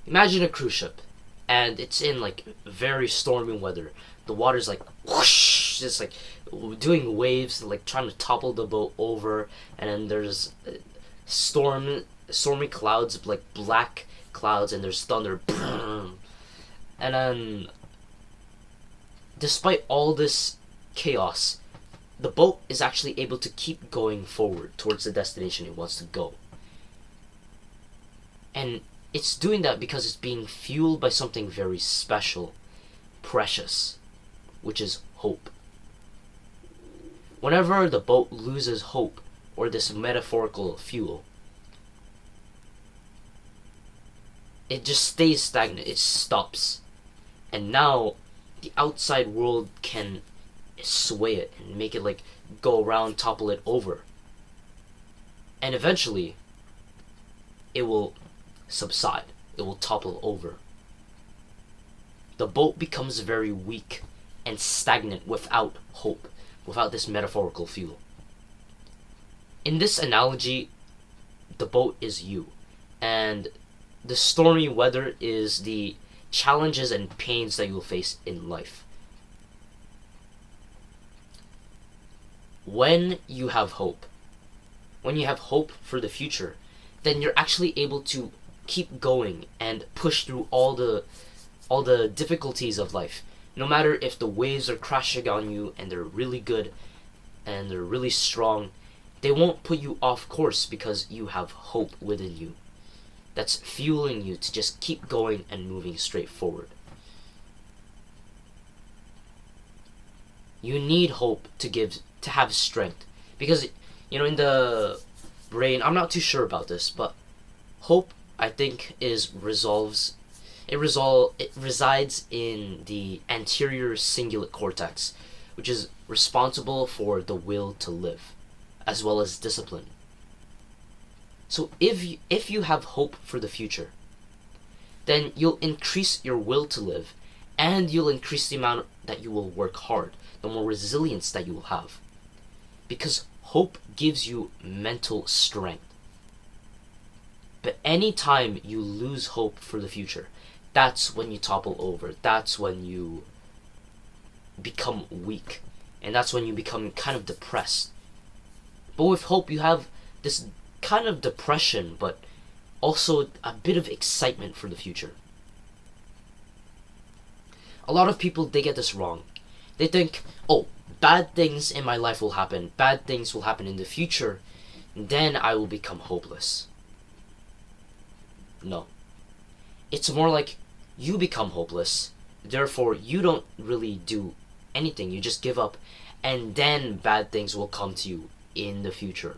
Imagine a cruise ship, and it's in like very stormy weather. The water's like whoosh, just like doing waves, like trying to topple the boat over, and then there's stormy clouds, like black clouds, and there's thunder. And then, despite all this chaos, the boat is actually able to keep going forward towards the destination it wants to go. And it's doing that because it's being fueled by something very special, precious, which is hope. Whenever the boat loses hope, or this metaphorical fuel, it just stays stagnant, it stops. And now, the outside world can sway it and make it like go around, topple it over. And eventually, it will subside. It will topple over. The boat becomes very weak and stagnant without hope, without this metaphorical fuel. In this analogy, the boat is you, and the stormy weather is the challenges and pains that you will face in life. When you have hope for the future, then you're actually able to keep going and push through all the difficulties of life. No matter if the waves are crashing on you and they're really good and they're really strong, they won't put you off course because you have hope within you that's fueling you to just keep going and moving straight forward. You need hope to have strength, because in the brain, I'm not too sure about this, but hope, I think, it resides in the anterior cingulate cortex, which is responsible for the will to live, as well as discipline. So if you have hope for the future, then you'll increase your will to live, and you'll increase the amount that you will work hard, the more resilience that you will have. Because hope gives you mental strength. But anytime you lose hope for the future, that's when you topple over. That's when you become weak. And that's when you become kind of depressed. But with hope, you have this kind of depression, but also a bit of excitement for the future. A lot of people, they get this wrong. They think, oh, bad things in my life will happen. Bad things will happen in the future. Then I will become hopeless. No. It's more like you become hopeless. Therefore, you don't really do anything. You just give up. And then bad things will come to you in the future.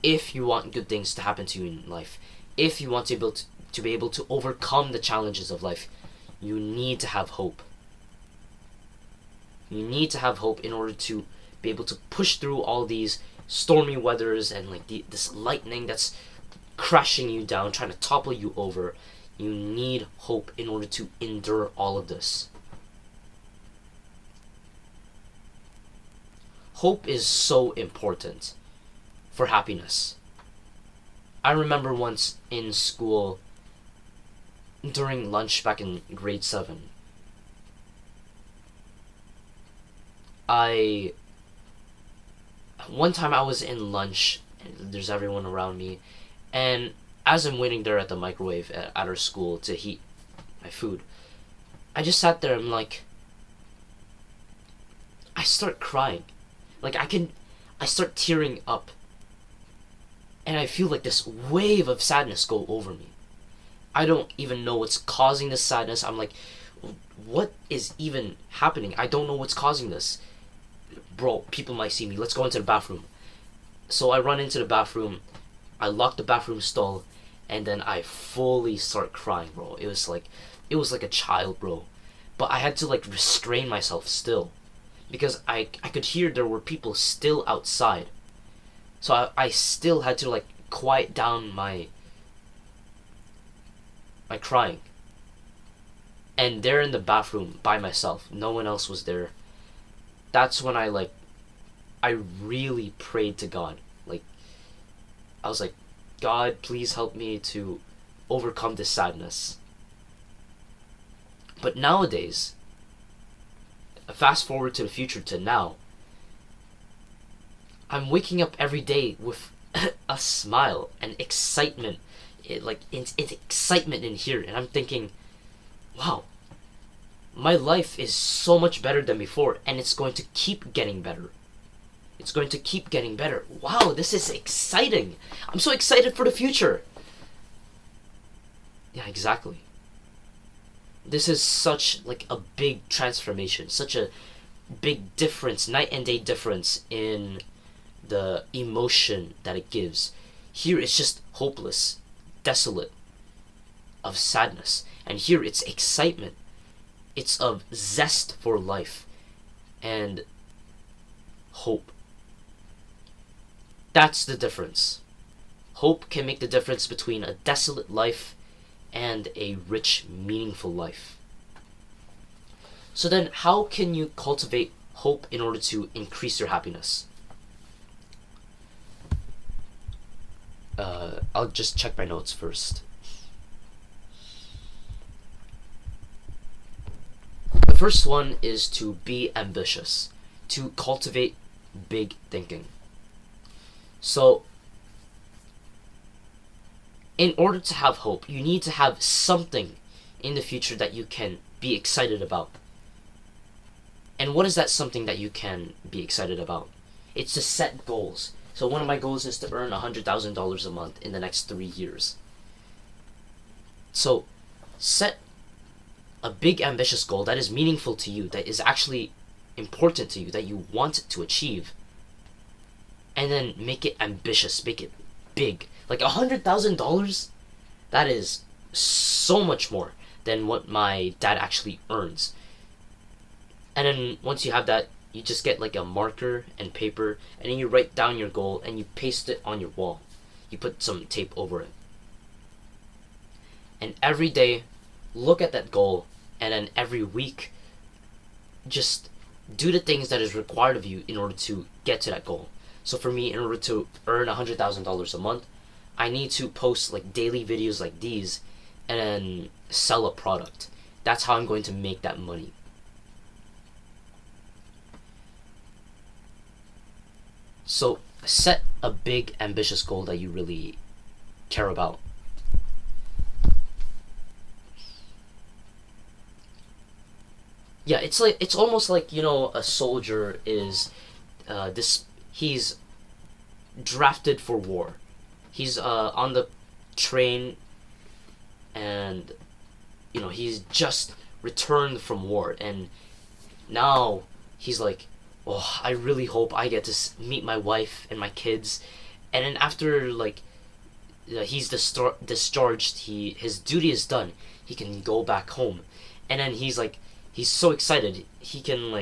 If you want good things to happen to you in life, if you want to be able to overcome the challenges of life, you need to have hope. You need to have hope in order to be able to push through all these stormy weathers and like this lightning that's crashing you down, trying to topple you over. You need hope in order to endure all of this. Hope is so important for happiness. I remember once in school, during lunch back in grade 7, one time I was in lunch, and there's everyone around me, and as I'm waiting there at the microwave at our school to heat my food, I just sat there and I start crying. I start tearing up. And I feel like this wave of sadness go over me. I don't even know what's causing this sadness. I'm like, what is even happening? I don't know what's causing this. Bro, people might see me. Let's go into the bathroom. So I run into the bathroom. I lock the bathroom stall. And then I fully start crying, bro. It was like a child, bro. But I had to restrain myself still. Because I could hear there were people still outside. So I still had to quiet down my crying. And there in the bathroom by myself, no one else was there. That's when I really prayed to God. I was like, God, please help me to overcome this sadness. But nowadays, fast forward to the future to now, I'm waking up every day with a smile and excitement. It's excitement in here, and I'm thinking, wow, my life is so much better than before, and it's going to keep getting better. It's going to keep getting better. Wow, this is exciting. I'm so excited for the future. Yeah, exactly. This is such like a big transformation, such a big difference, night and day difference in the emotion that it gives. Here it's just hopeless, desolate, of sadness. And here it's excitement. It's of zest for life and hope. That's the difference. Hope can make the difference between a desolate life and a rich, meaningful life. So then, how can you cultivate hope in order to increase your happiness? I'll just check my notes first. The first one is to be ambitious, to cultivate big thinking. So, in order to have hope, you need to have something in the future that you can be excited about. And what is that something that you can be excited about? It's to set goals. So one of my goals is to earn $100,000 a month in the next 3 years. So set a big ambitious goal that is meaningful to you, that is actually important to you, that you want to achieve. And then make it ambitious, make it big. Like $100,000, that is so much more than what my dad actually earns. And then once you have that, you just get like a marker and paper, and then you write down your goal and you paste it on your wall. You put some tape over it. And every day, look at that goal, and then every week, just do the things that is required of you in order to get to that goal. So for me, in order to earn $100,000 a month, I need to post like daily videos like these and then sell a product. That's how I'm going to make that money. So set a big ambitious goal that you really care about. Yeah, it's almost like, a soldier is he's drafted for war. He's on the train, and he's just returned from war, and now he's like, oh, I really hope I get to meet my wife and my kids. And then after he's discharged, his duty is done, he can go back home. And then he's so excited, he can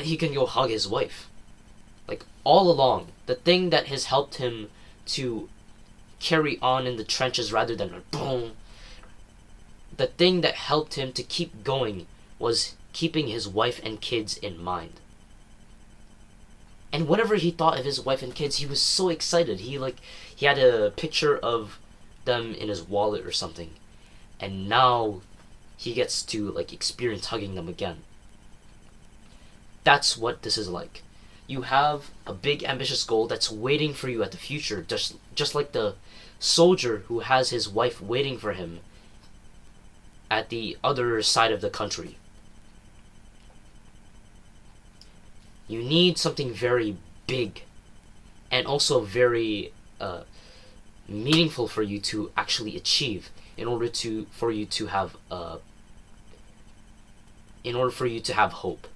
he can go hug his wife. Like, all along, the thing that has helped him to carry on in the trenches rather than boom, the thing that helped him to keep going was keeping his wife and kids in mind. And whenever he thought of his wife and kids, he was so excited. He had a picture of them in his wallet or something. And now he gets to experience hugging them again. That's what this is like. You have a big ambitious goal that's waiting for you at the future, just like the soldier who has his wife waiting for him at the other side of the country. You need something very big and also very meaningful for you to actually achieve in order for you to have hope.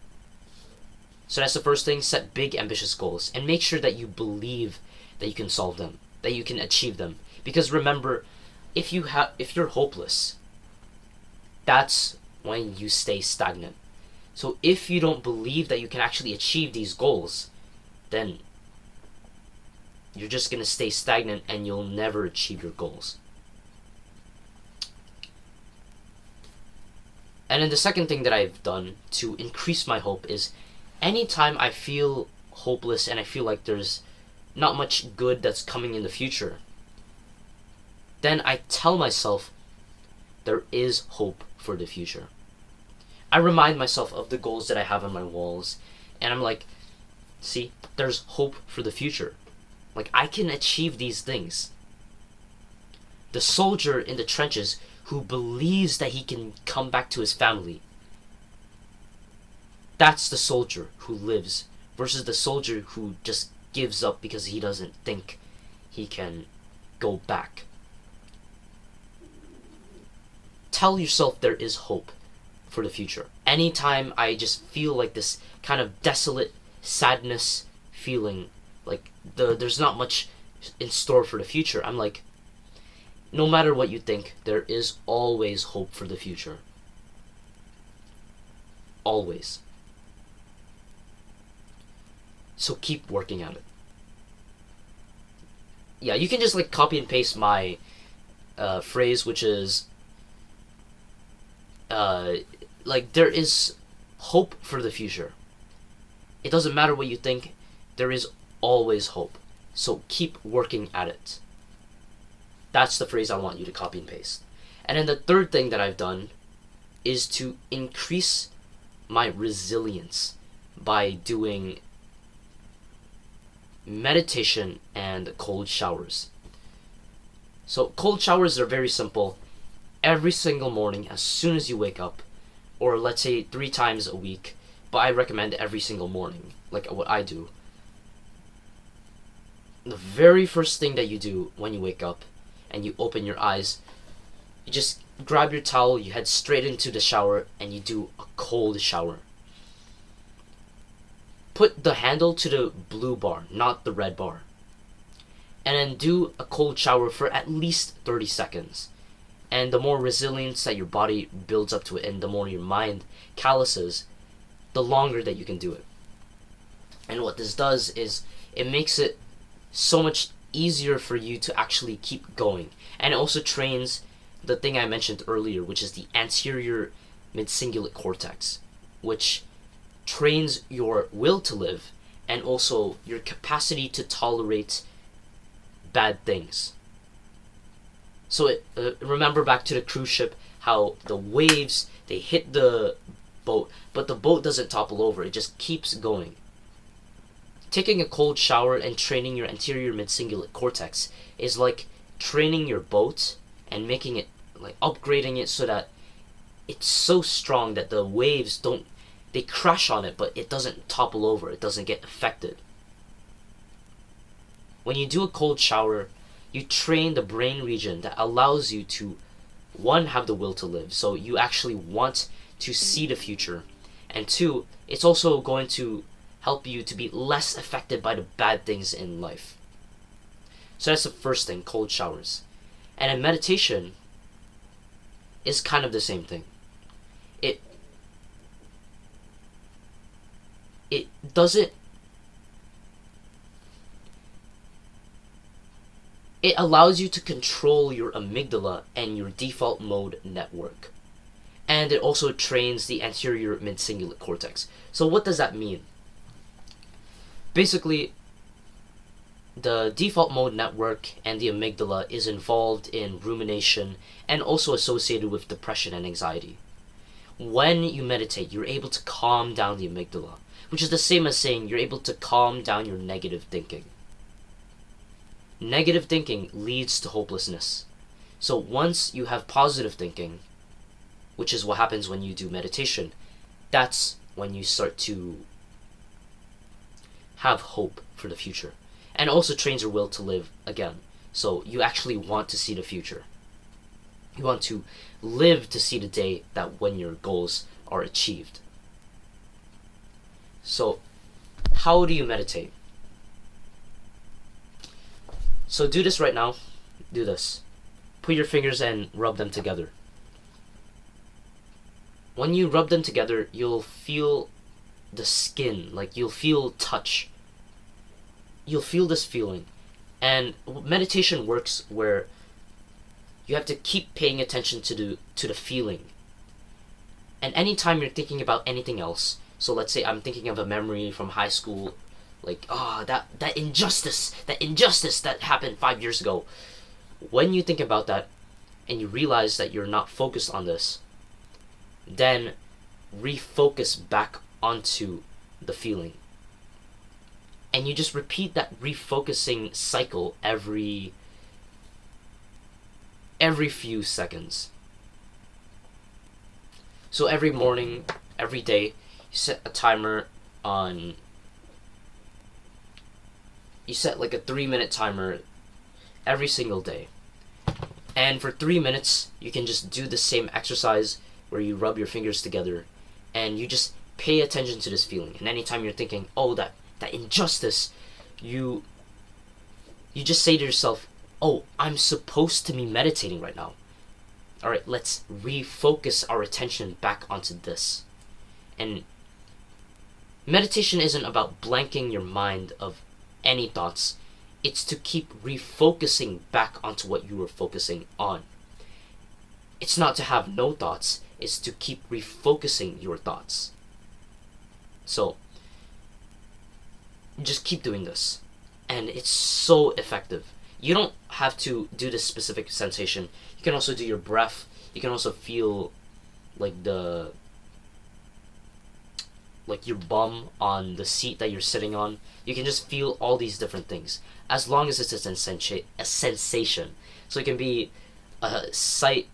So that's the first thing. Set big ambitious goals and make sure that you believe that you can solve them, that you can achieve them. Because remember, if you're hopeless, that's when you stay stagnant. So if you don't believe that you can actually achieve these goals, then you're just going to stay stagnant and you'll never achieve your goals. And then the second thing that I've done to increase my hope is anytime I feel hopeless and I feel like there's not much good that's coming in the future, then I tell myself there is hope for the future. I remind myself of the goals that I have on my walls, and I'm like, see, there's hope for the future. Like, I can achieve these things. The soldier in the trenches who believes that he can come back to his family, that's the soldier who lives, versus the soldier who just gives up because he doesn't think he can go back. Tell yourself there is hope for the future. Anytime I just feel like this kind of desolate sadness feeling, like there's not much in store for the future, I'm like, no matter what you think, there is always hope for the future. Always. So keep working at it. Yeah, you can just like copy and paste my phrase, which is like, there is hope for the future. It doesn't matter what you think, there is always hope. So keep working at it. That's the phrase I want you to copy and paste. And then the third thing that I've done is to increase my resilience by doing meditation and cold showers. So cold showers are very simple. Every single morning, as soon as you wake up, or let's say 3 times a week, but I recommend every single morning, like what I do. The very first thing that you do when you wake up and you open your eyes, you just grab your towel, you head straight into the shower, and you do a cold shower. Put the handle to the blue bar, not the red bar. And then do a cold shower for at least 30 seconds. And the more resilience that your body builds up to it, and the more your mind calluses, the longer that you can do it. And what this does is it makes it so much easier for you to actually keep going. And it also trains the thing I mentioned earlier, which is the anterior mid-cingulate cortex, which trains your will to live and also your capacity to tolerate bad things. So remember back to the cruise ship, how the waves, they hit the boat, but the boat doesn't topple over, it just keeps going. Taking a cold shower and training your anterior mid-cingulate cortex is like training your boat and making it, like upgrading it so that it's so strong that the waves they crash on it, but it doesn't topple over, it doesn't get affected. When you do a cold shower, you train the brain region that allows you to, one, have the will to live, so you actually want to see the future, and two, it's also going to help you to be less affected by the bad things in life. So that's the first thing, cold showers. And in meditation is kind of the same thing. It doesn't, it allows you to control your amygdala and your default mode network. And it also trains the anterior mid-cingulate cortex. So what does that mean? Basically, the default mode network and the amygdala is involved in rumination and also associated with depression and anxiety. When you meditate, you're able to calm down the amygdala, which is the same as saying you're able to calm down your negative thinking. Negative thinking leads to hopelessness. So once you have positive thinking, which is what happens when you do meditation, that's when you start to have hope for the future. And also trains your will to live again. So you actually want to see the future. You want to live to see the day that when your goals are achieved. So how do you meditate? So do this right now. Do this. Put your fingers and rub them together. When you rub them together, you'll feel the skin, like you'll feel touch. You'll feel this feeling. And meditation works where you have to keep paying attention to the feeling. And anytime you're thinking about anything else, so let's say I'm thinking of a memory from high school, like, that injustice that happened 5 years ago. when you think about that and you realize that you're not focused on this, then refocus back onto the feeling. And you just repeat that refocusing cycle every few seconds. So every morning, every day, you set a timer on, you set like a 3-minute timer every single day. And for 3 minutes, you can just do the same exercise where you rub your fingers together and you just pay attention to this feeling. And anytime you're thinking, oh, that injustice, you just say to yourself, oh, I'm supposed to be meditating right now. All right, let's refocus our attention back onto this. And meditation isn't about blanking your mind of any thoughts. It's to keep refocusing back onto what you were focusing on. It's not to have no thoughts. It's to keep refocusing your thoughts. So, just keep doing this. And it's so effective. You don't have to do this specific sensation. You can also do your breath. You can also feel like your bum on the seat that you're sitting on. You can just feel all these different things, as long as it's a sensation. So it can be a sight,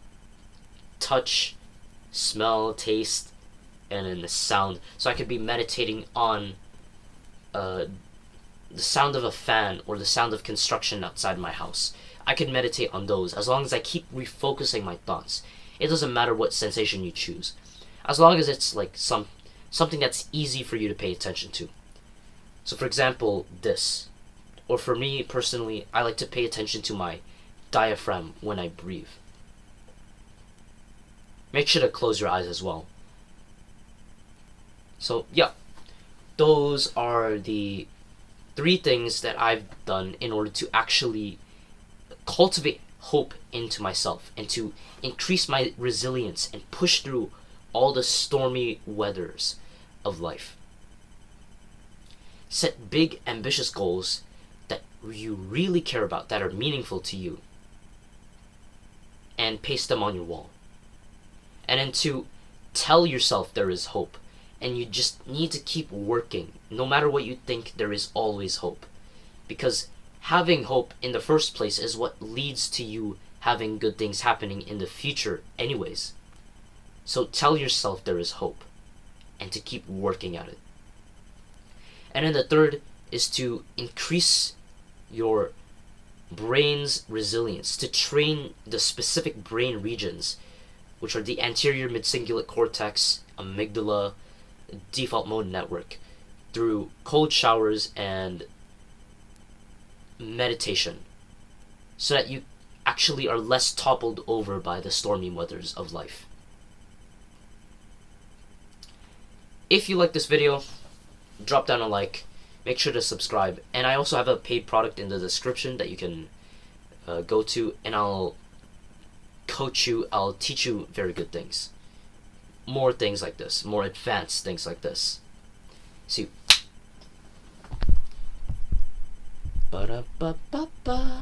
touch, smell, taste, and then the sound. So I could be meditating on the sound of a fan or the sound of construction outside my house. I could meditate on those as long as I keep refocusing my thoughts. It doesn't matter what sensation you choose, as long as it's like something that's easy for you to pay attention to. So for example, this. Or for me personally, I like to pay attention to my diaphragm when I breathe. Make sure to close your eyes as well. So yeah, those are the 3 things that I've done in order to actually cultivate hope into myself and to increase my resilience and push through all the stormy weathers of life. Set big, ambitious goals that you really care about, that are meaningful to you, and paste them on your wall. And then to tell yourself there is hope, and you just need to keep working. No matter what you think, there is always hope. Because having hope in the first place is what leads to you having good things happening in the future anyways. So tell yourself there is hope, and to keep working at it. And then the third is to increase your brain's resilience, to train the specific brain regions, which are the anterior midcingulate cortex, amygdala, default mode network, through cold showers and meditation, so that you actually are less toppled over by the stormy weathers of life. If you like this video, drop down a like, make sure to subscribe, and I also have a paid product in the description that you can go to, and I'll coach you, I'll teach you very good things. More things like this, more advanced things like this. See you. Ba-da-ba-ba-ba.